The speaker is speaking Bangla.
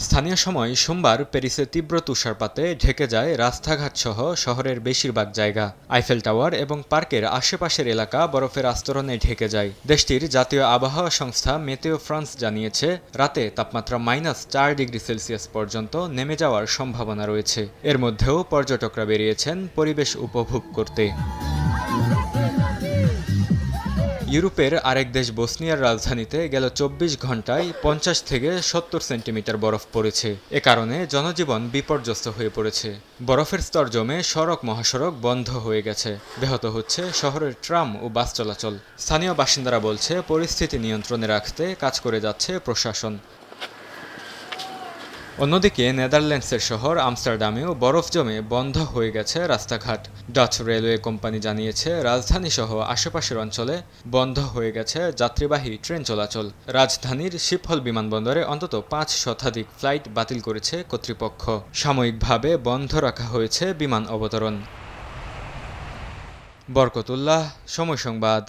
স্থানীয় সময় সোমবার প্যারিসে তীব্র তুষারপাতে ঢেকে যায় রাস্তাঘাটসহ শহরের বেশিরভাগ জায়গা। আইফেল টাওয়ার এবং পার্কের আশেপাশের এলাকা বরফের আস্তরণে ঢেকে যায়। দেশটির জাতীয় আবহাওয়া সংস্থা মেতেও ফ্রান্স জানিয়েছে, রাতে তাপমাত্রা -4 ডিগ্রি সেলসিয়াস পর্যন্ত নেমে যাওয়ার সম্ভাবনা রয়েছে। এর মধ্যেও পর্যটকরা বেরিয়েছেন পরিবেশ উপভোগ করতে। ইউরোপের আরেক দেশ বসনিয়ার রাজধানীতে গেল ২৪ ঘণ্টায় ৫০ থেকে ৭০ সেন্টিমিটার বরফ পড়েছে। এ কারণে জনজীবন বিপর্যস্ত হয়ে পড়েছে। বরফের স্তর জমে সড়ক মহাসড়ক বন্ধ হয়ে গেছে। ব্যাহত হচ্ছে শহরের ট্রাম ও বাস চলাচল। স্থানীয় বাসিন্দারা বলছে, পরিস্থিতি নিয়ন্ত্রণে রাখতে কাজ করে যাচ্ছে প্রশাসন। অন্যদিকে নেদারল্যান্ডসের শহর আমস্টারডামেও বরফ জমে বন্ধ হয়ে গেছে রাস্তাঘাট। ডাচ রেলওয়ে কোম্পানি জানিয়েছে, রাজধানীসহ আশেপাশের অঞ্চলে বন্ধ হয়ে গেছে যাত্রীবাহী ট্রেন চলাচল। রাজধানীর শিপহল বিমানবন্দরে অন্তত ৫ শতাধিক ফ্লাইট বাতিল করেছে কর্তৃপক্ষ। সাময়িকভাবে বন্ধ রাখা হয়েছে বিমান অবতরণ। বরকতুল্লাহ, সময় সংবাদ।